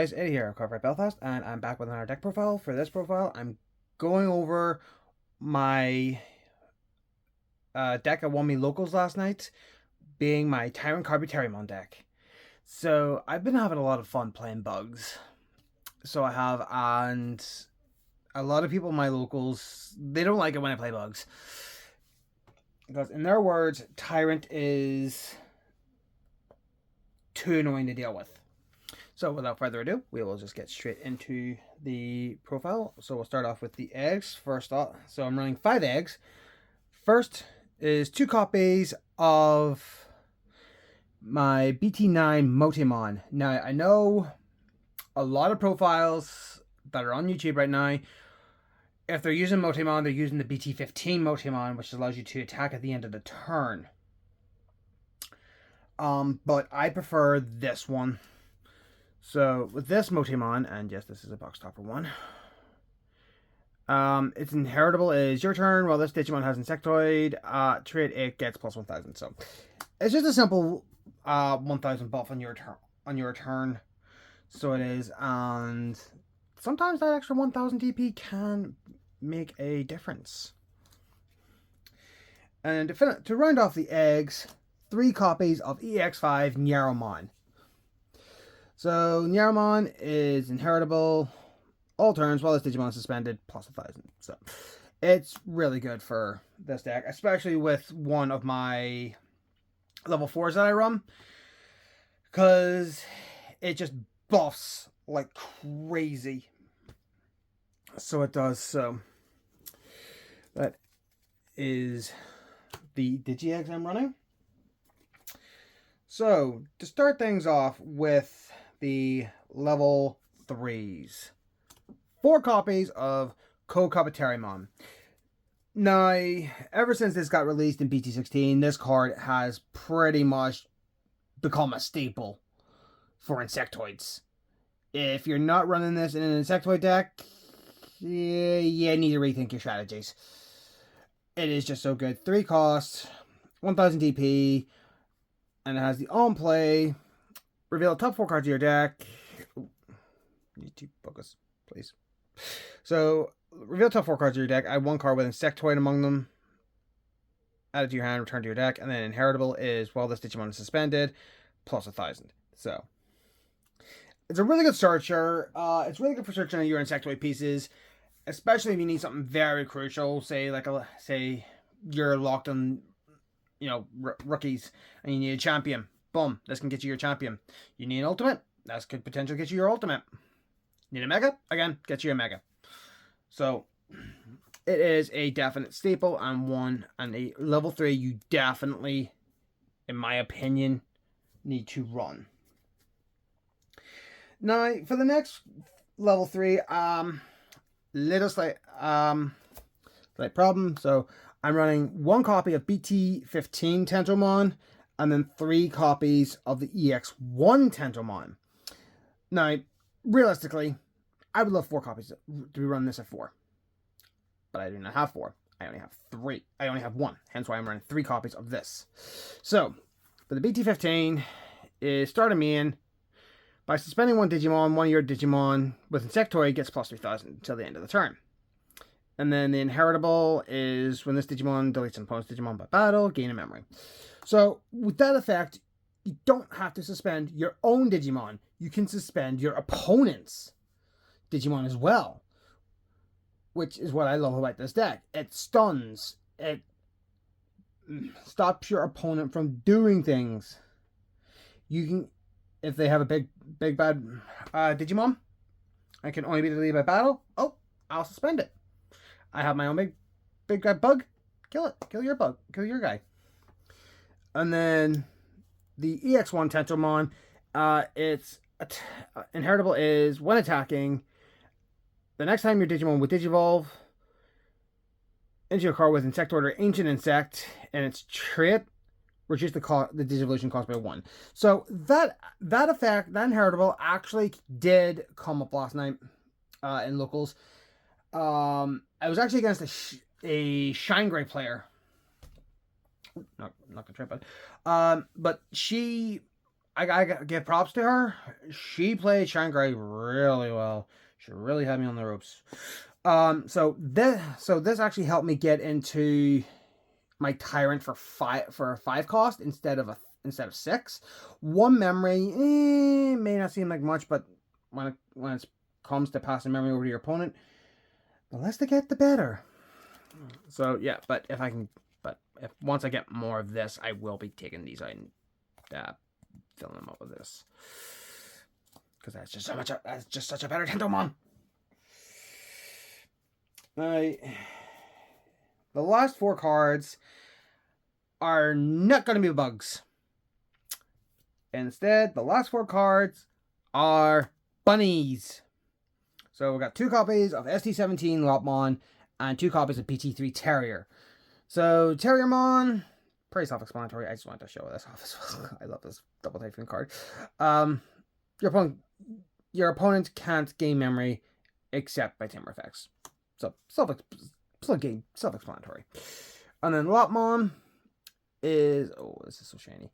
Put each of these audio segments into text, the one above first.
guys, Eddie here, Corporate Belfast, and I'm back with another deck profile. For this profile, I'm going over my deck that won me locals last night, being my Tyrantkabuterimon deck. So, I've been having a lot of fun playing bugs. So I have, and a lot of people in my locals, they don't like it when I play bugs. Because in their words, Tyrant is too annoying to deal with. So without further ado, we will just get straight into the profile. So we'll start off with the eggs first off. So I'm running 5 eggs. First is 2 copies of my BT9 Motemon. Now I know a lot of profiles that are on YouTube right now, if they're using Motemon, they're using the BT15 Motemon, which allows you to attack at the end of the turn. But I prefer this one. So with this Motemon, and yes, this is a box topper one. Its inheritable is your turn. While this Digimon has Insectoid trait, it gets plus 1,000. So it's just a simple 1,000 buff on your turn. So it is, and sometimes that extra 1,000 DP can make a difference. And to round off the eggs, 3 copies of EX5 Nyaromon. So, Nyaromon is inheritable all turns while this Digimon is suspended, plus 1,000. So, it's really good for this deck, especially with one of my level 4s that I run, because it just buffs like crazy. So, it does. So, that is the Digi-Eggs I'm running. So, to start things off with the level 3s. 4 copies of Tyrantkabuterimon. Now, ever since this got released in BT16, this card has pretty much become a staple for Insectoids. If you're not running this in an Insectoid deck, you need to rethink your strategies. It is just so good. 3 costs, 1,000 DP, and it has the on play. Reveal the top 4 cards of your deck. Ooh, need to focus, please. So, reveal top 4 cards of your deck. Add 1 card with Insectoid among them. Add it to your hand, return to your deck. And then inheritable is, while this Digimon is suspended, plus 1,000. So, it's a really good searcher. It's really good for searching your Insectoid pieces, especially if you need something very crucial. Say, say you're locked on, rookies, and you need a champion. Boom, this can get you your champion. You need an ultimate, this could potentially get you your ultimate. Need a mega? Again, get you a mega. So, it is a definite staple, and a level 3 you definitely, in my opinion, need to run. Now, for the next level 3, little slight problem. So, I'm running 1 copy of BT15 Tentomon, and then 3 copies of the EX1 Tentomon. Now, realistically, I would love 4 copies to be run this at 4. But I do not have 4. I only have 3. I only have 1. Hence why I'm running 3 copies of this. So, for the BT15 is starting me in. By suspending 1 Digimon, 1 of your Digimon with Insectoid gets plus 3,000 until the end of the turn. And then the inheritable is when this Digimon deletes an opponent's Digimon by battle, gain a memory. So, with that effect, you don't have to suspend your own Digimon. You can suspend your opponent's Digimon as well. Which is what I love about this deck. It stuns. It stops your opponent from doing things. You can, if they have a big bad Digimon, I can only be deleted by battle. Oh, I'll suspend it. I have my own big bad bug. Kill it. Kill your bug. Kill your guy. And then the EX1 Tentomon, its inheritable is when attacking, the next time your Digimon would Digivolve into your card with Insectoid or Ancient Insect, and its trait, reduce the Digivolution cost by 1. So that effect, that inheritable, actually did come up last night in locals. I was actually against a Shine Gray player. Not gonna trip it. But she I gotta give props to her. She played Shanghai really well. She really had me on the ropes. So this actually helped me get into my Tyrant for five cost instead of 6. One memory may not seem like much, but when it comes to passing memory over to your opponent, the less they get, the better. So yeah, but if once I get more of this, I will be taking these out and filling them up with this, because that's just such a better Tentomon. Now, the last 4 cards are not going to be bugs. Instead, the last 4 cards are bunnies. So we've got 2 copies of ST17 Lopmon and 2 copies of BT3 Terrier. So Terriermon, pretty self-explanatory. I just wanted to show this off as well. I love this double typhoon card. Your opponent can't gain memory except by timber effects. So self-explanatory. And then Lopmon is, oh, this is so shiny.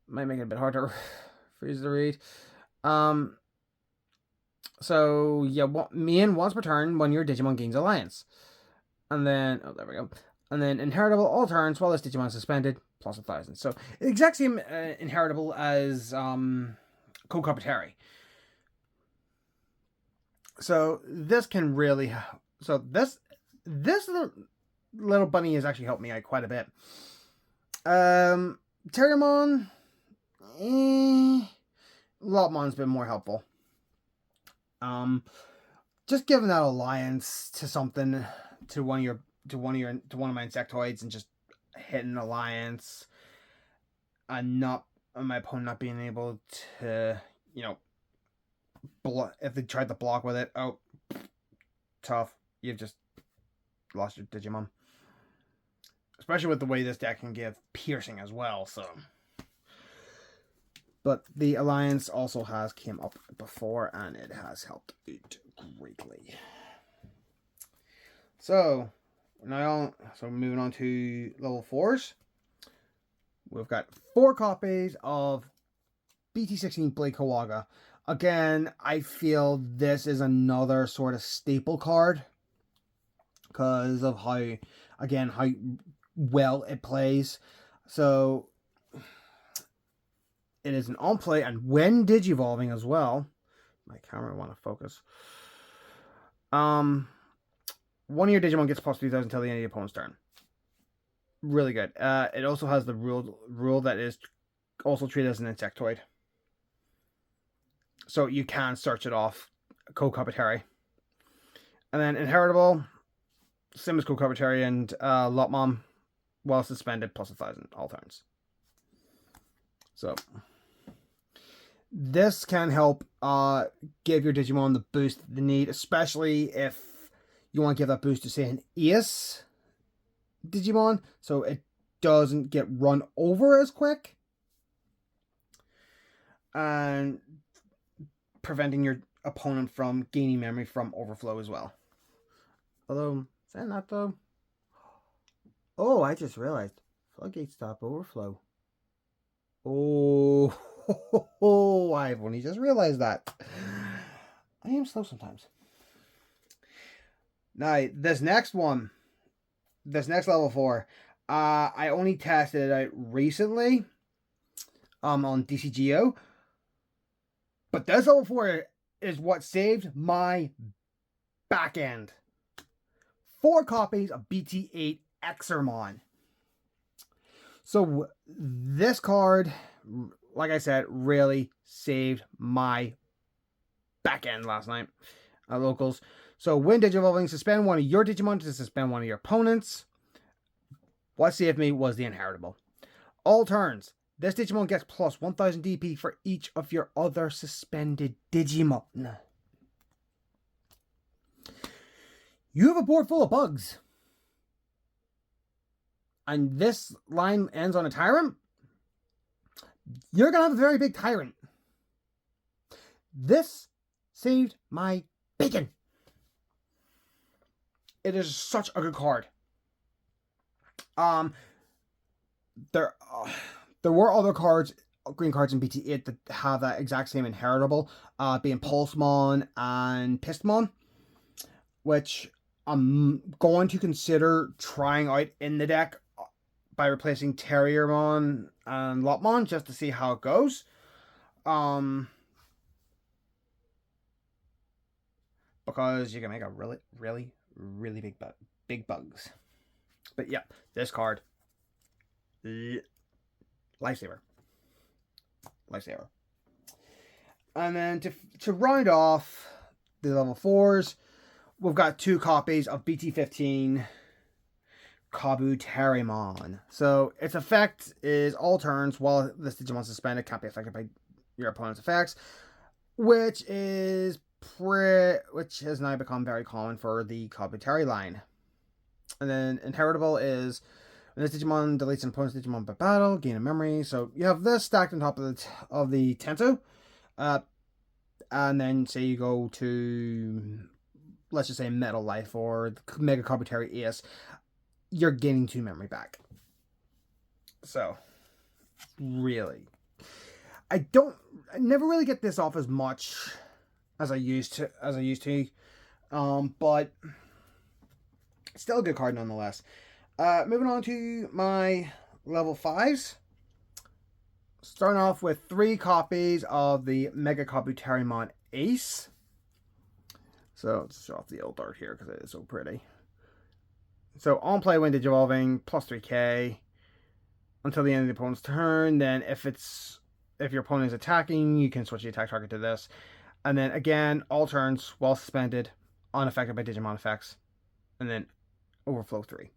Might make it a bit harder for you to read. So yeah, once per turn when your Digimon gains alliance. And then, oh, there we go. And then inheritable all turns while this Digimon is suspended, plus 1,000. So the exact same inheritable as Kokapateri. So this can really, so this little bunny has actually helped me out quite a bit. Terriermon, Lopmon's been more helpful. Just giving that alliance to something, to one of my insectoids, and just hitting an alliance, and my opponent not being able to, if they tried to block with it, oh, tough. You've just lost your Digimon. Especially with the way this deck can give piercing as well, so. But the alliance also has came up before, and it has helped out greatly. So moving on to level 4s. We've got 4 copies of BT16 Blade Kawaga. Again, I feel this is another sort of staple card because of how well it plays. So it is an on play, and when digivolving as well. My camera want to focus. One of your Digimon gets plus 3,000 until the end of your opponent's turn. Really good. It also has the rule that is also treated as an insectoid. So you can search it off Kokapateri. And then inheritable, same as Kokapateri and Lopmon, while suspended, plus 1,000 all turns. So this can help give your Digimon the boost they need, especially if you want to give that boost to, say, an Ace Digimon, so it doesn't get run over as quick, and preventing your opponent from gaining memory from overflow as well. Although, saying that though, oh, I just realized floodgates stop overflow. Oh, I've only just realized that. I am slow sometimes. Now, this next level 4, I only tested it out recently on DCGO. But this level 4 is what saved my back end. 4 copies of BT8 Exermon. So this card, like I said, really saved my back end last night at locals. So when digivolving, suspend one of your Digimon to suspend one of your opponents. What saved me was the inheritable. All turns, this Digimon gets plus 1,000 DP for each of your other suspended Digimon. You have a board full of bugs, and this line ends on a Tyrant. You're going to have a very big Tyrant. This saved my bacon. It is such a good card. There were other cards green cards in BT8 that have that exact same inheritable, being Pulsemon and Pistamon, which I'm going to consider trying out in the deck by replacing Terriermon and Lopmon just to see how it goes. Because you can make a really big bugs. But yeah, this card, lifesaver. And then to round off the level 4s, we've got 2 copies of BT15 Kabuterimon. So its effect is all turns while this Digimon suspended can't be affected by your opponent's effects, which has now become very common for the Kabuteri line. And then inheritable is when this Digimon deletes an opponent's Digimon by battle, gain a memory. So you have this stacked on top of the Tento. And then say you go to, let's just say, Metal Life or Mega Kabuteri Ace, you're gaining 2 memory back. So, really. I never really get this off as much as I used to. But still a good card nonetheless. Moving on to my level 5s. Starting off with 3 copies of the Mega Kabuterimon Ace. So let's show off the old art here because it is so pretty. So on play when Digivolving, plus 3k until the end of the opponent's turn. Then if your opponent is attacking, you can switch the attack target to this. And then again, all turns while suspended, unaffected by Digimon effects. And then overflow 3.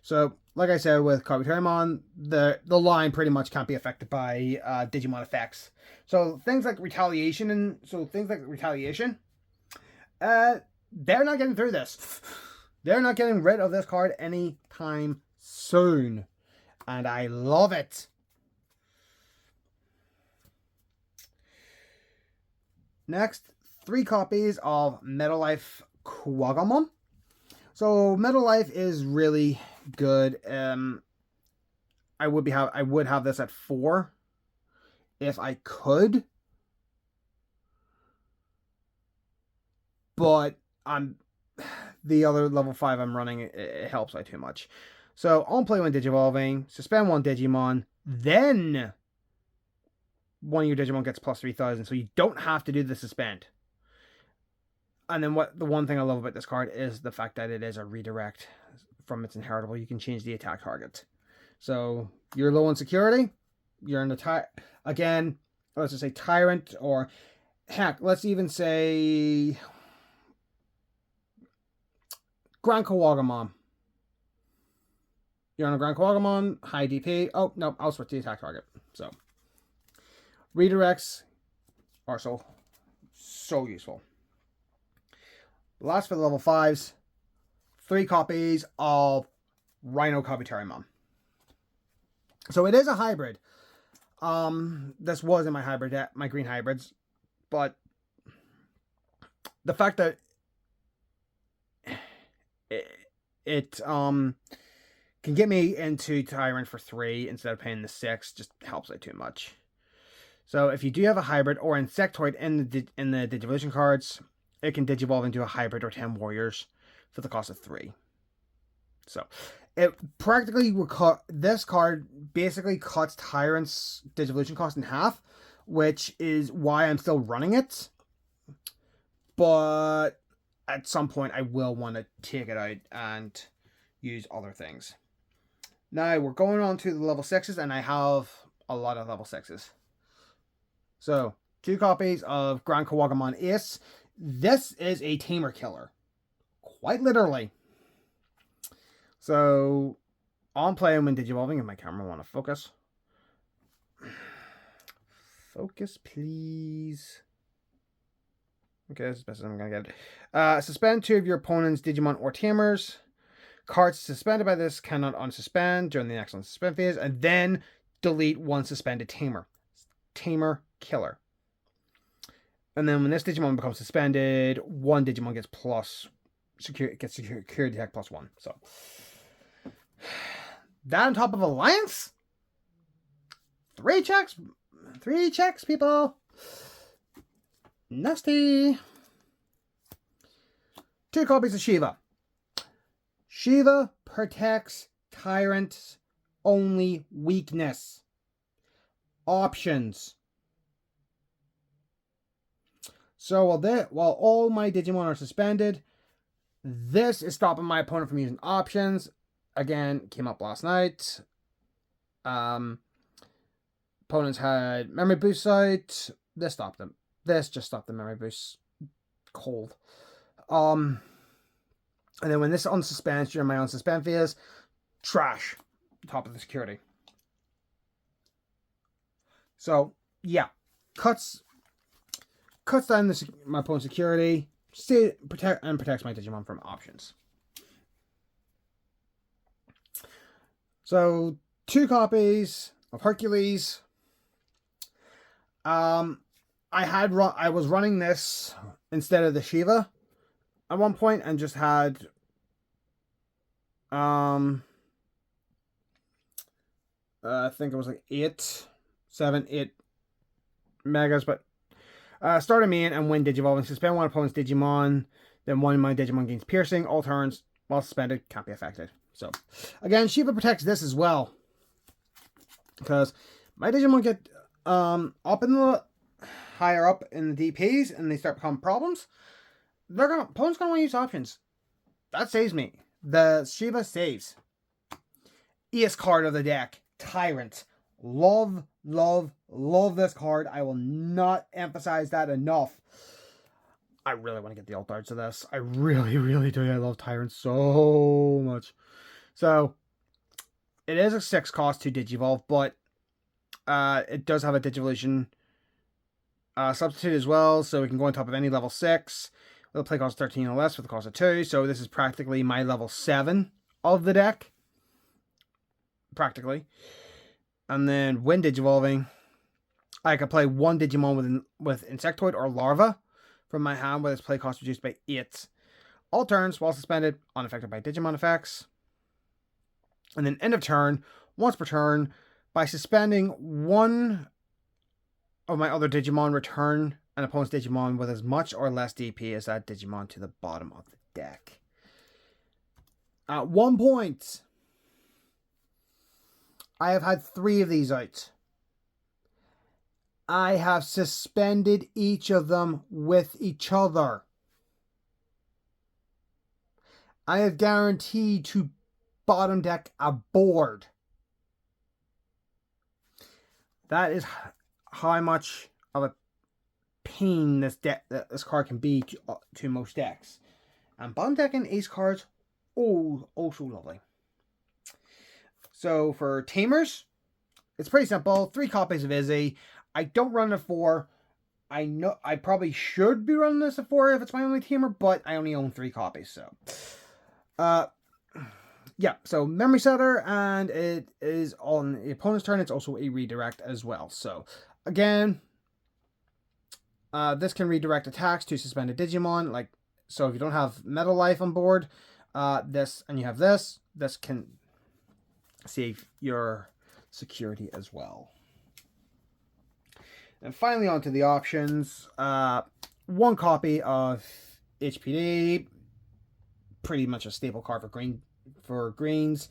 So, like I said, with Kabuterimon, the line pretty much can't be affected by Digimon effects. So things like retaliation they're not getting through this. They're not getting rid of this card anytime soon. And I love it. Next, 3 copies of Metal Life Quagamon. So Metal Life is really good. I would have this at 4 if I could, but the other level 5 I'm running, it helps out too much. So on play when Digivolving, suspend 1 Digimon, then one of your Digimon gets plus 3,000, so you don't have to do the suspend. And then the one thing I love about this card is the fact that it is a redirect from its inheritable. You can change the attack target. So you're low on security. You're in the again, let's just say Tyrant, or heck, let's even say Grand Kawagamon. You're on a Grand Kawagamon, high DP. Oh, no, I'll switch the attack target. So redirects are so useful. Last for the level 5s, 3 copies of Rhino Kabuterimon. So it is a hybrid. This was in my hybrid deck, my green hybrids, but the fact that it can get me into Tyrant for 3 instead of paying the 6 just helps out too much. So if you do have a hybrid or Insectoid in the Digivolution cards, it can Digivolve into a hybrid or 10 warriors for the cost of 3. So it practically this card basically cuts Tyrant's Digivolution cost in half, which is why I'm still running it. But at some point I will want to take it out and use other things. Now we're going on to the level 6s, and I have a lot of level 6s. So 2 copies of Grand Kawagamon Ace. This is a tamer killer. Quite literally. So, on play when Digivolving, and my camera want to focus. Focus, please. Okay, that's as best as I'm going to get it. Suspend 2 of your opponent's Digimon or Tamers. Cards suspended by this cannot unsuspend during the next unsuspend phase. And then delete 1 suspended Tamer. Tamer killer. And then when this Digimon becomes suspended, 1 Digimon gets security attack plus 1. So that on top of Alliance, 3 checks. 3 checks, people. Nasty. 2 copies of Shiva. Shiva protects Tyrant's only weakness. Options. So while all my Digimon are suspended, this is stopping my opponent from using options. Again, came up last night. Opponents had memory boost sight. This stopped them. This just stopped the memory boost cold. And then when this unsuspends during my unsuspend phase, trash. Top of the security. So yeah, cuts down my opponent's security. Protects my Digimon from options. So 2 copies of Hercules. I was running this instead of the Shiva at one point, and just had I think it was like 8 megas, but start a main and win Digivolving. Suspend one opponent's Digimon, then one of my Digimon gains piercing. All turns while suspended can't be affected. So again, Shiva protects this as well, because my Digimon get up in the higher up in the DPs and they start becoming problems. Opponent's gonna want to use options. That saves me. The Shiva saves. Ace card of the deck, Tyrant. Love this card. I will not emphasize that enough. I really want to get the alt arts of this. I really do. I love Tyrant so much. So it is a 6 cost to Digivolve, but it does have a Digivolution substitute as well, so we can go on top of any level 6 with a play cost 13 or less with a cost of 2. So this is practically my level 7 of the deck. Practically. And then when Digivolving, I could play 1 Digimon with Insectoid or Larva from my hand with its play cost reduced by 8. All turns, while suspended, unaffected by Digimon effects. And then end of turn, once per turn, by suspending 1 of my other Digimon, return an opponent's Digimon with as much or less DP as that Digimon to the bottom of the deck. At one point, I have had 3 of these out. I have suspended each of them with each other. I have guaranteed to bottom deck a board. That is how much of a pain this card can be to most decks. And bottom decking ace cards, oh so lovely. So for Tamers, it's pretty simple. 3 copies of Izzy. I don't run a 4. I know I probably should be running this at 4 if it's my only Tamer, but I only own 3 copies, so. Yeah, so Memory Setter, and it is on the opponent's turn. It's also a redirect as well. So, again, this can redirect attacks to suspended Digimon. So if you don't have Metal Life on board, this can save your security as well. And finally, on to the options. 1 copy of HPD, pretty much a staple card for greens.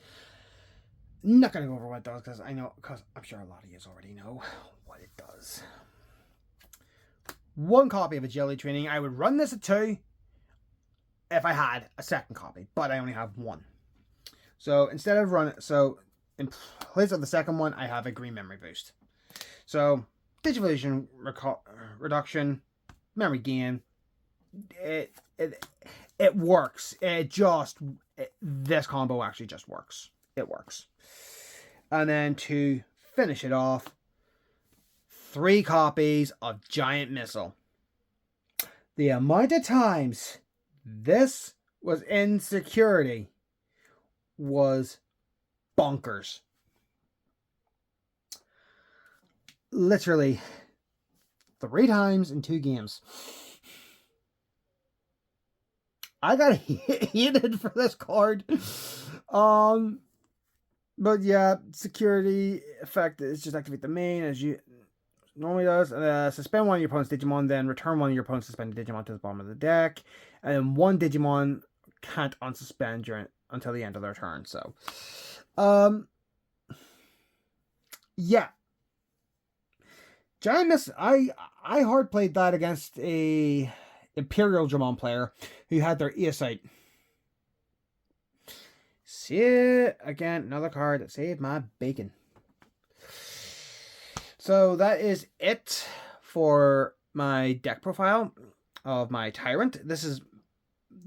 Not gonna go over what it does because I'm sure a lot of you already know what it does. 1 copy of Agility Training. I would run this at 2 if I had a second copy, but I only have 1. So instead of in place of the second one, I have a green memory boost. So Digivolution reduction, memory gain. It works. This combo actually just works. It works. And then to finish it off, 3 copies of Giant Missile. The amount of times this was in security was bonkers. Literally 3 times in 2 games. I got hated for this card. But yeah, security effect is just activate the main as you normally does. Suspend one of your opponent's Digimon, then return one of your opponent's suspended Digimon to the bottom of the deck. And then one Digimon can't unsuspend until the end of their turn. So, yeah. Giant Miss, I hard played that against a Imperial Dramon player who had their Eosite. See it again, another card that saved my bacon. So that is it for my deck profile of my Tyrant. This is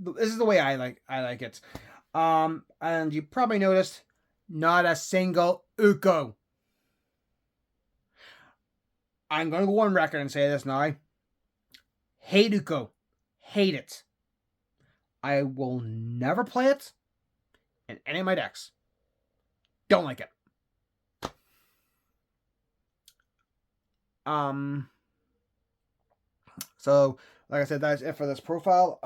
the way I like it. And you probably noticed not a single Uko. I'm gonna go on record and say this now. Hate Uko. Hate it. I will never play it in any of my decks. Don't like it. So like I said, that's it for this profile.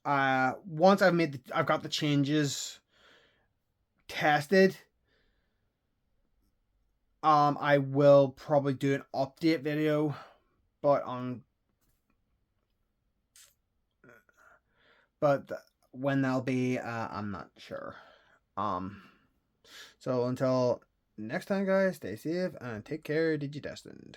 Once I've got the changes tested, I will probably do an update video, but when that'll be, I'm not sure. So until next time, guys, stay safe and take care. Digidestined.